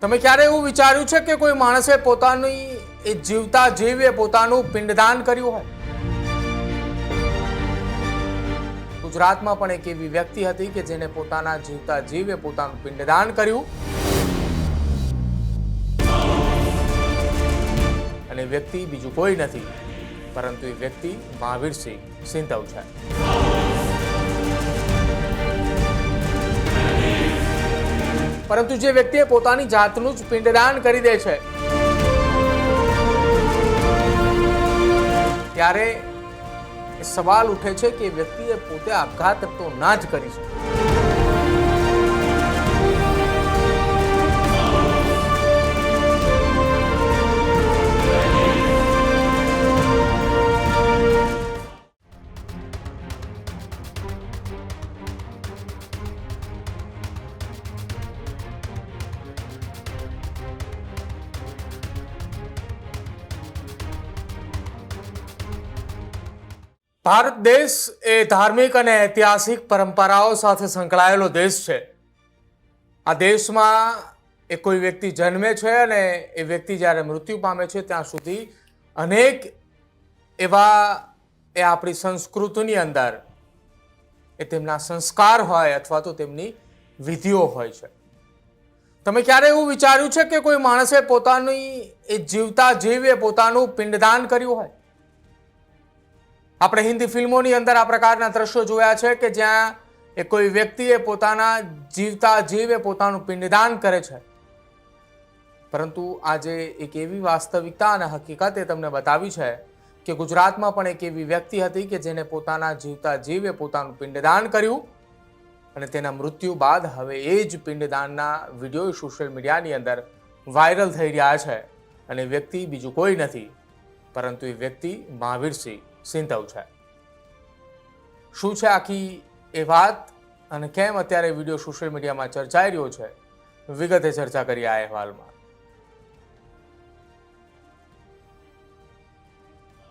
તમે ક્યારે એવું વિચાર્યું છે કે કોઈ માણસે પોતાની જીવતા જીવે પોતાનું પિંડદાન કર્યું હોય? ગુજરાતમાં પણ એક એવી વ્યક્તિ હતી કે જેને પોતાના જીવતા જીવે પોતાનું પિંડદાન કર્યું અને વ્યક્તિ બીજું કોઈ નથી પરંતુ એ વ્યક્તિ મહાવીરસિંહ સિંધવ છે। પરંતુ જે વ્યક્તિએ પોતાની જાતનું જ પિંડદાન કરી દે છે ત્યારે સવાલ ઉઠે છે કે વ્યક્તિએ પોતે આપઘાત તો ના જ કરી શકે। ભારત દેશ એ ધાર્મિક અને ઐતિહાસિક પરંપરાઓ સાથે સંકળાયેલો દેશ છે। આ દેશમાં એ કોઈ વ્યક્તિ જન્મે છે અને એ વ્યક્તિ જ્યારે મૃત્યુ પામે છે ત્યાં સુધી અનેક એવા એ આપણી સંસ્કૃતિની અંદર એ તેમના સંસ્કાર હોય અથવા તો તેમની વિધિઓ હોય છે। તમે ક્યારે એવું વિચાર્યું છે કે કોઈ માણસે પોતાની એ જીવતા જીવે પોતાનું પિંડદાન કર્યું હોય? આપણે હિન્દી ફિલ્મોની અંદર આ પ્રકારના દ્રશ્યો જોયા છે કે જ્યાં એ કોઈ વ્યક્તિએ પોતાના જીવતા જીવે પોતાનું પિંડદાન કરે છે, પરંતુ આજે એક એવી વાસ્તવિકતા અને હકીકત એ તમને બતાવી છે કે ગુજરાતમાં પણ એક એવી વ્યક્તિ હતી કે જેને પોતાના જીવતા જીવે પોતાનું પિંડદાન કર્યું અને તેના મૃત્યુ બાદ હવે એ જ પિંડદાનના વિડીયો સોશિયલ મીડિયાની અંદર વાયરલ થઈ રહ્યા છે અને વ્યક્તિ બીજું કોઈ નથી પરંતુ એ વ્યક્તિ મહાવીરસિંહ સિંધવ છે। શું છે આખી એ વાત અને કેમ અત્યારે વિડીયો સોશિયલ મીડિયામાં ચર્ચાઈ રહ્યો છે, વિગતે ચર્ચા કરી આ અહેવાલમાં।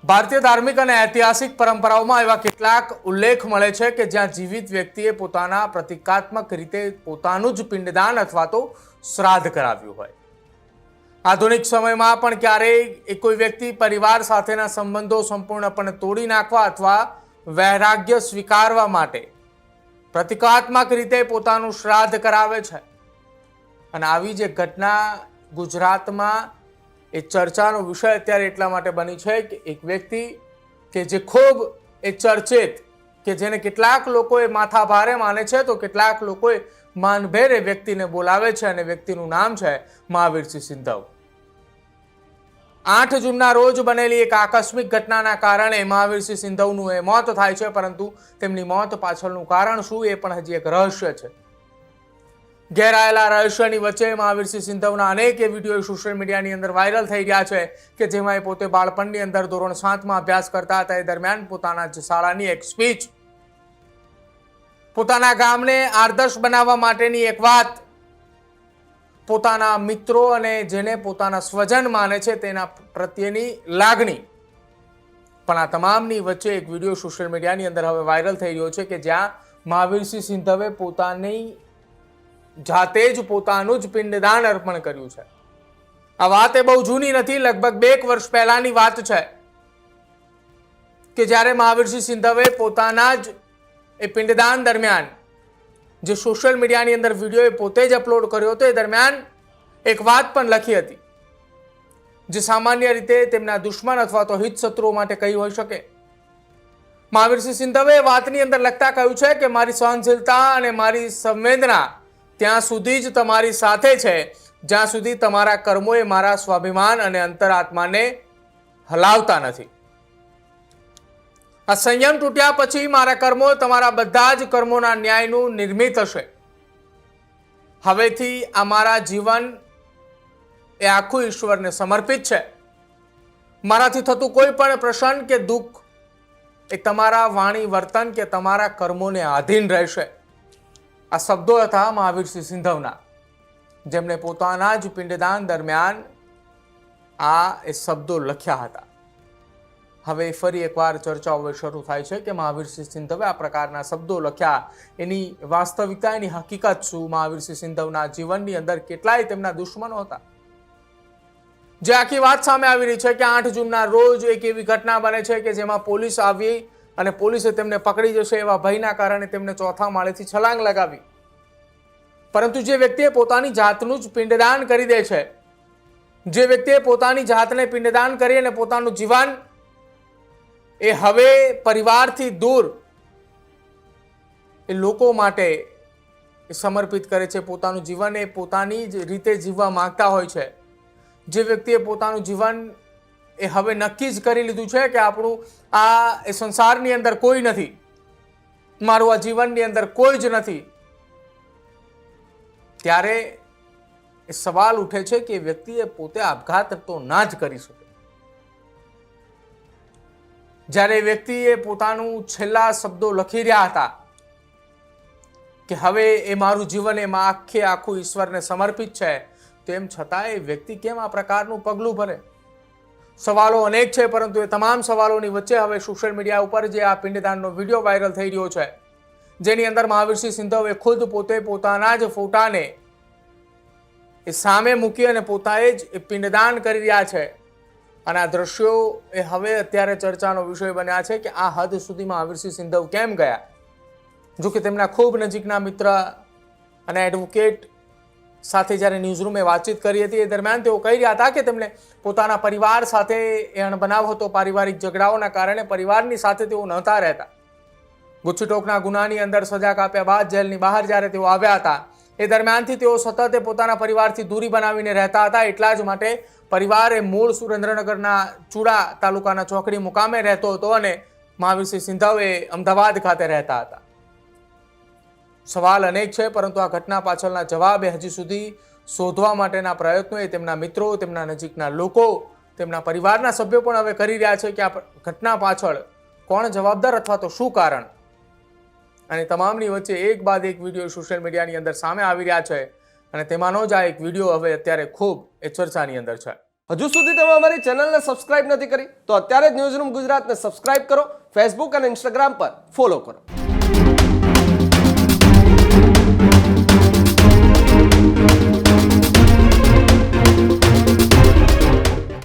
ભારતીય ધાર્મિક અને ઐતિહાસિક પરંપરાઓમાં એવા કેટલાક ઉલ્લેખ મળે છે કે જ્યાં જીવિત વ્યક્તિએ પોતાના પ્રતિકાત્મક રીતે પોતાનું જ પિંડદાન અથવા તો શ્રાદ્ધ કરાવ્યું હોય। આધુનિક સમયમાં પણ ક્યારેય કોઈ વ્યક્તિ પરિવાર સાથેના સંબંધો સંપૂર્ણપણે તોડી નાખવા અથવા વૈરાગ્ય સ્વીકારવા માટે પ્રતિકાત્મક રીતે પોતાનું શ્રાદ્ધ કરાવે છે અને આવી જે ઘટના ગુજરાતમાં એ ચર્ચાનો વિષય અત્યારે એટલા માટે બની છે કે એક વ્યક્તિ કે જે ખૂબ એ ચર્ચિત કે જેને કેટલાક લોકોએ માથા ભારે માને છે તો કેટલાક લોકોએ માનભેર એ વ્યક્તિને બોલાવે છે અને વ્યક્તિનું નામ છે મહાવીરસિંહ સિંધવ। 8 જૂનના રોજ બનેલી એક આકસ્મિક ઘટનાના કારણે મહાવીરસિંહ સિંધવનું એ મોત થાય છે, પરંતુ તેમની મોત પાછળનું કારણ શું એ પણ હજી એક રહસ્ય છે। ઘેરાયેલા રહસ્યની વચ્ચે મહાવીરસિંહ સિંધવના અનેક એ વિડીયો સોશિયલ મીડિયાની અંદર વાયરલ થઈ રહ્યા છે કે જેમાં એ પોતે બાળપણની અંદર ધોરણ 7માં અભ્યાસ કરતા હતા એ દરમિયાન પોતાના જ શાળાની એક સ્પીચ, પોતાના ગામને આદર્શ બનાવવા માટેની એક વાત, પોતાના મિત્રો અને જેને પોતાના સ્વજન માને છે તેના પ્રત્યેની લાગણી, પણ આ તમામની વચ્ચે એક વિડીયો સોશિયલ મીડિયાની અંદર હવે વાયરલ થઈ રહ્યો છે કે જ્યાં મહાવીરસિંહ સિંધવે પોતાની જાતે જ પોતાનું જ પિંડદાન અર્પણ કર્યું છે। આ વાત એ બહુ જૂની નથી, લગભગ 2 વર્ષ પહેલાની વાત છે કે જ્યારે મહાવીરસિંહ સિંધવે પોતાના જ એ પિંડદાન દરમિયાન જે સોશિયલ મીડિયાની અંદર વિડીયો પોતે જ અપલોડ કર્યો હતો એ દરમિયાન એક વાત પણ લખી હતી જે સામાન્ય રીતે તેમના દુશ્મન અથવા તો હિત શત્રુઓ માટે કહી હોઈ શકે। મહાવીરસિંહ સિંધવે વાતની અંદર લખતા કહ્યું છે કે મારી સહનશીલતા અને મારી સંવેદના ત્યાં સુધી જ તમારી સાથે છે જ્યાં સુધી તમારા કર્મોએ મારા સ્વાભિમાન અને અંતરાત્માને હલાવતા નથી। આ સંયમ તૂટ્યા પછી મારા કર્મો તમારા બધા જ કર્મોના ન્યાયનું નિર્મિત હશે। હવેથી આ મારા જીવન એ આખું ઈશ્વરને સમર્પિત છે। મારાથી થતું કોઈ પણ પ્રસન્ન કે દુઃખ એ તમારા વાણી વર્તન કે તમારા કર્મોને આધીન રહેશે। આ શબ્દો હતા મહાવીરસિંહ સિંધવના, જેમણે પોતાના જ પિંડદાન દરમિયાન આ એ શબ્દો લખ્યા હતા। હવે ફરી એકવાર ચર્ચાઓ હવે શરૂ થાય છે કે મહાવીરસિંહ સિંધવે આ પ્રકારના શબ્દો લખ્યા, એની વાસ્તવિકતા, એની હકીકત શું? મહાવીરસિંહ સિંધવના જીવનની અંદર કેટલાય તેમના દુશ્મનો હતા. જે આખી વાત સામે આવી રહી છે કે 8 જૂનના રોજ એક એવી ઘટના બને છે કે જેમાં પોલીસ આવી અને પોલીસે તેમને પકડી જશે એવા ભયના કારણે તેમને ચોથા માળેથી છલાંગ લગાવી. પરંતુ જે વ્યક્તિએ પોતાની જાતનું જ પિંડદાન કરી દે છે, જે વ્યક્તિએ પોતાની જાતને પિંડદાન કરી અને પોતાનું જીવન એ હવે પરિવારથી દૂર એ લોકો માટે સમર્પિત કરે છે, પોતાનું જીવન એ પોતાની જ રીતે જીવવા માંગતા હોય છે, જે વ્યક્તિએ પોતાનું જીવન એ હવે નક્કી જ કરી લીધું છે કે આપણું આ એ સંસારની અંદર કોઈ નથી, મારું આ જીવનની અંદર કોઈ જ નથી, ત્યારે એ સવાલ ઉઠે છે કે વ્યક્તિએ પોતે આપઘાત તો ના જ કરી શકે. જ્યારે વ્યક્તિએ પોતાનું છેલ્લા શબ્દો લખી રહ્યા હતા કે હવે એ મારું જીવન એમાં આખે આખું ઈશ્વરને સમર્પિત છે, તેમ છતાં એ વ્યક્તિ કેમ આ પ્રકારનું પગલું ભરે? સવાલો અનેક છે, પરંતુ એ તમામ સવાલોની વચ્ચે હવે સોશિયલ મીડિયા ઉપર જે આ પિંડદાનનો વિડીયો વાયરલ થઈ રહ્યો છે, જેની અંદર મહાવીરસિંહ સિંધવે ખુદ પોતે પોતાના જ ફોટાને એ સામે મૂકી અને પોતાએ જ એ પિંડદાન કરી રહ્યા છે, અને આ દ્રશ્યો એ હવે અત્યારે ચર્ચાનો વિષય બન્યા છે કે આ હદ સુધી મહાવીરસિંહ સિંધવ કેમ ગયા? જો કે તેમના ખૂબ નજીકના મિત્ર અને એડવોકેટ સાથે જ્યારે ન્યૂઝરૂમે વાતચીત કરી હતી એ દરમિયાન તેઓ કહી રહ્યા હતા કે તેમને પોતાના પરિવાર સાથે એ અણબનાવ હતો, પારિવારિક ઝઘડાઓના કારણે પરિવારની સાથે તેઓ નહોતા રહેતા. ગુજસીટોકના ગુનાની અંદર સજા કાપ્યા બાદ જેલની બહાર જ્યારે તેઓ આવ્યા હતા એ દરમિયાનથી તેઓ સતત પોતાના પરિવારથી દૂરી બનાવીને રહેતા હતા. એટલા જ માટે પરિવાર એ મૂળ સુરેન્દ્રનગરના ચૂડા તાલુકાના ચોકડી મુકામે રહેતો હતો અને મહાવીરસિંહ સિંધવ એ અમદાવાદ ખાતે રહેતા હતા. સવાલ અનેક છે, પરંતુ આ ઘટના પાછળના જવાબ એ હજી સુધી શોધવા માટેના પ્રયત્નો એ તેમના મિત્રો, તેમના નજીકના લોકો, તેમના પરિવારના સભ્યો પણ હવે કરી રહ્યા છે કે આ ઘટના પાછળ કોણ જવાબદાર અથવા તો શું કારણ? અને તમામની વચ્ચે એક બાદ એક વિડીયો સોશિયલ મીડિયાની અંદર સામે આવી રહ્યા છે, અને તેમાંનો જ આ એક વિડીયો હવે અત્યારે ખૂબ એ ચર્ચાની અંદર છે. હજુ સુધી તમે અમારી ચેનલને સબસ્ક્રાઇબ નથી કરી તો અત્યારે જ ન્યૂઝરૂમ ગુજરાતને સબસ્ક્રાઇબ કરો, ફેસબુક અને ઇન્સ્ટાગ્રામ પર ફોલો કરો.